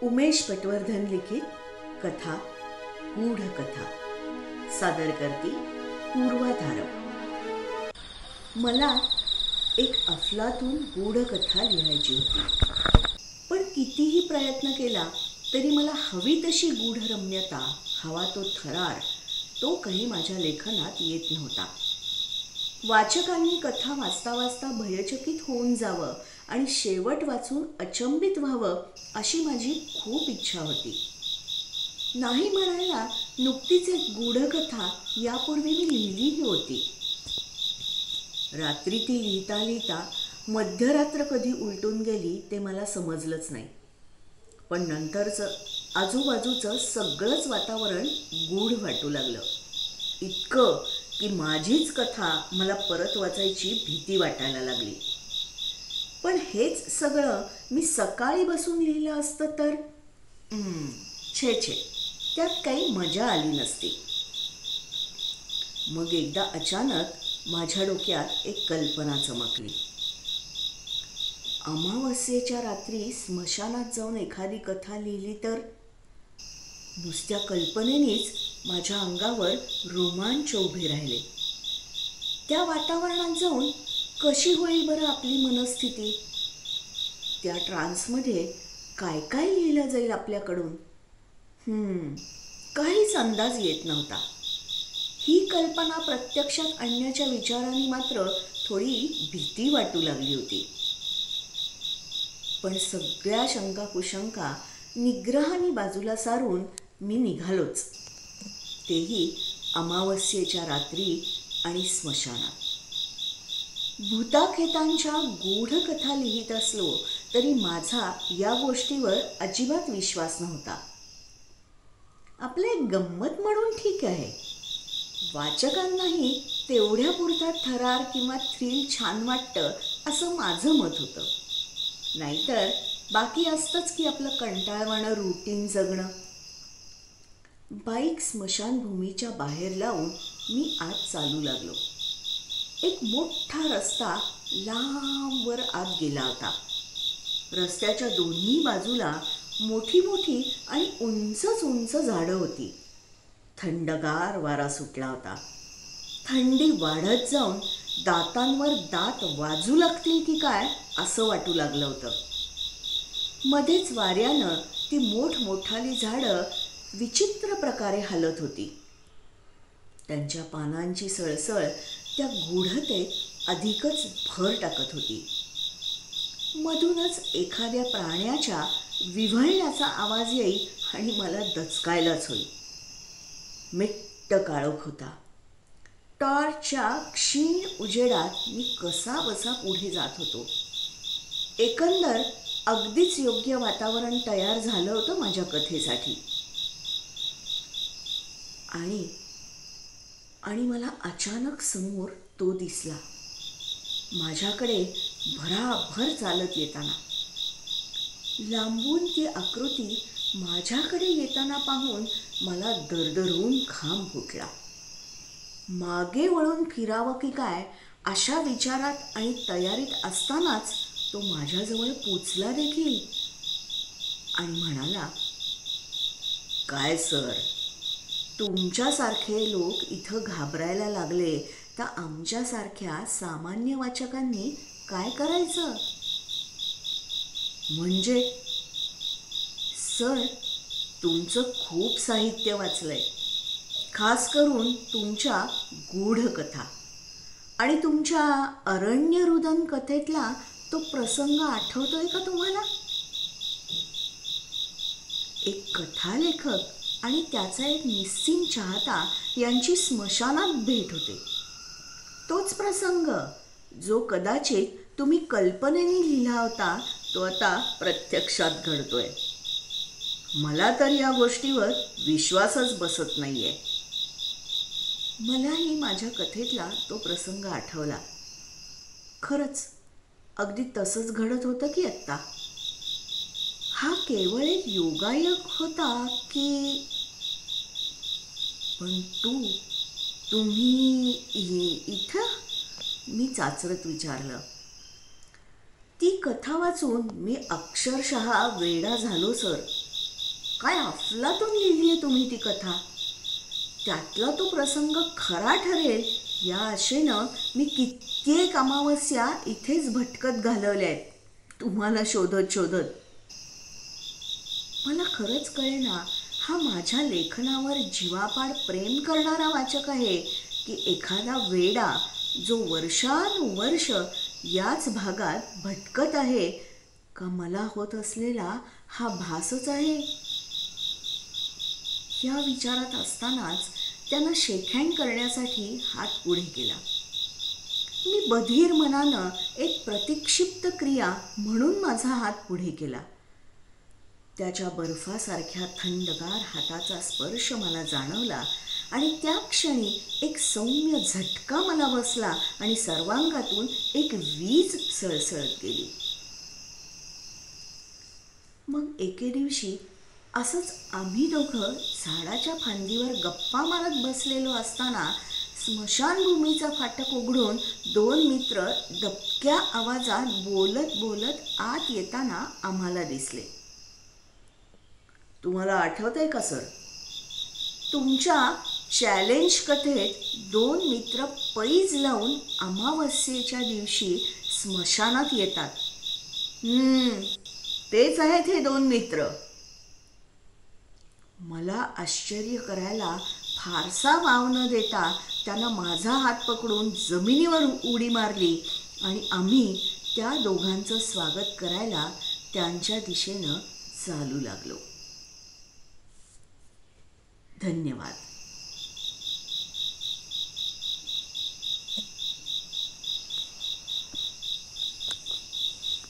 उमेश पटवर्धन लिखित कथा गूढ कथा सादर करती पूर्वाधार। मला एक अफलातून गूढ कथा लिहायची होती, पण कितीही प्रयत्न केला तरी मला हवी तशी गूढ रम्यता, हवा तो थरार, तो काही माझ्या लेखनात येत नव्हता। वाचकांनी कथा वाचता वाचता भयचकित होऊन जावं आणि शेवट वाचून अचंबित व्हावं अशी माझी खूप इच्छा होती। नाही म्हणायला नुकतीच एक गूढ कथा यापूर्वी मी लिहिलीही होती। रात्री ती लिहिता लिहिता मध्यरात्र कधी उलटून गेली ते मला समजलंच नाही, पण नंतरचं आजूबाजूचं सगळंच वातावरण गूढ वाटू लागलं, इतकं की माझीच कथा मला परत वाचायची भीती वाटायला लागली। पण हेच सगळं मी सकाळी बसून लिहिलं असतं तर छे छे, त्यात काही मजा आली नसती। मग एकदा अचानक माझ्या डोक्यात एक कल्पना चमकली। अमावस्येच्या रात्री स्मशानात जाऊन एखादी कथा लिहिली तर? नुसत्या कल्पनेनेच माझ्या अंगावर रोमांच उभे राहिले। त्या वातावरणात जाऊन कशी होईल बरं आपली मनस्थिती? त्या ट्रान्समध्ये काय काय लिहिलं जाईल आपल्याकडून? काहीच अंदाज येत नव्हता। ही कल्पना प्रत्यक्षात आणण्याच्या विचाराने मात्र थोडी भीती वाटू लागली होती। पण सगळ्या शंका कुशंका निग्रहाने बाजूला सारून मी निघालोच, तेही अमावस्येच्या रात्री आणि स्मशानात। भूताखेतांच्या गूढ कथा लिहित असलो तरी माझा या गोष्टीवर अजिबात विश्वास नव्हता। आपले एक गंमत म्हणून ठीक आहे, वाचकांनाही तेवढ्या पुरता थरार किंवा थ्रिल छान वाटतं असं माझं मत होतं। नाहीतर बाकी असतंच की आपलं कंटाळवाणं रुटीन जगणं। बाईक स्मशानभूमीच्या बाहेर लावून मी आत चालू लागलो। एक मोठा रस्ता लांबवर आत गेला होता। रस्त्याच्या दोन्ही बाजूला मोठी मोठी आणि उंचच उंच झाडं होती। थंडगार वारा सुटला होता। थंडी वाढत जाऊन दातांवर दात वाजू लागतील की काय असं वाटू लागलं होतं। मध्येच वाऱ्यानं ती मोठमोठाली झाडं विचित्र प्रकारे हलत होती। त्यांच्या पानांची सळसळ त्या गूढतेत अधिकच भर टाकत होती। मधूनच एखाद्या प्राण्याच्या विव्हळण्याचा आवाज येईल आणि मला दचकायलाच होईल। मिट्ट काळोख होता। टॉर्चच्या क्षीण उजेडात मी कसा बसा पुढे जात होतो। एकंदर अगदीच योग्य वातावरण तयार झालं होतं माझ्या कथेसाठी। आणि मला अचानक समोर तो दिसला, माझ्याकडे भराभर चालत येताना। लांबून ती आकृती माझ्याकडे येताना पाहून मला दरदरून घाम फुटला। मागे वळून फिरावं की काय अशा विचारात आणि तयारीत असतानाच तो माझ्याजवळ पोचला देखील आणि म्हणाला, काय सर, तुमच्यासारखे लोक इथं घाबरायला लागले तर आमच्यासारख्या सामान्य वाचकांनी काय करायचं? म्हणजे सर, तुमचं खूप साहित्य वाचलंय, खास करून तुमच्या गूढ कथा, आणि तुमच्या अरण्यरुदन कथेतला तो प्रसंग आठवतोय का तुम्हाला? एक कथालेखक आणि त्याचा एक निस्सीम चाहता यांची स्मशानात भेट होते। तोच प्रसंग जो कदाचित तुम्ही कल्पनेने लिहिला होता तो आता प्रत्यक्षात घडतोय। मला तर या गोष्टीवर विश्वासच बसत नाहीये। मलाही माझ्या कथेतला तो प्रसंग आठवला। खरंच अगदी तसंच घडत होतं की आत्ता? हा केवळ एक योगायोग होता की? पण तुम्ही इथं? मी चाचरत विचारलं। ती कथा वाचून मी अक्षरशः वेडा झालो सर। काय अफलातून लिहिली आहे तुम्ही ती कथा. त्यातला तो प्रसंग खरा ठरेल या आशेनं मी कित्येक अमावस्या इथेच भटकत घालवल्या आहेत, तुम्हाला शोधत शोधत. मला खरंच कळेना हा माझ्या लेखनावर जीवापाड प्रेम करणारा वाचक आहे की एखादा वेडा जो वर्षानुवर्ष याच भागात भटकत आहे, का मला होत असलेला हा भासच आहे. या विचारात असतानाच त्यानं शेकहँड करण्यासाठी हात पुढे केला. मी बधीर मनानं एक प्रतिक्षिप्त क्रिया म्हणून माझा हात पुढे केला. त्याच्या बर्फासारख्या थंडगार हाताचा स्पर्श मला जाणवला आणि त्या क्षणी एक सौम्य झटका मला बसला आणि सर्वांगातून एक वीज सळसळत गेली. मग एके दिवशी असंच आम्ही दोघं झाडाच्या फांदीवर गप्पा मारत बसलेलो असताना स्मशानभूमीचा फाटक उघडून 2 मित्र दबक्या आवाजात बोलत बोलत आत येताना आम्हाला दिसले. तुम्हाला आठवतंय का सर, तुमच्या चॅलेंज कथेत 2 मित्र पैज लावून अमावस्येच्या दिवशी स्मशानात येतात. तेच आहेत हे 2 मित्र. मला आश्चर्य करायला फारसा वाव न देता त्यानं माझा हात पकडून जमिनीवर उडी मारली आणि आम्ही त्या दोघांचं स्वागत करायला त्यांच्या दिशेनं चालू लागलो. धन्यवाद.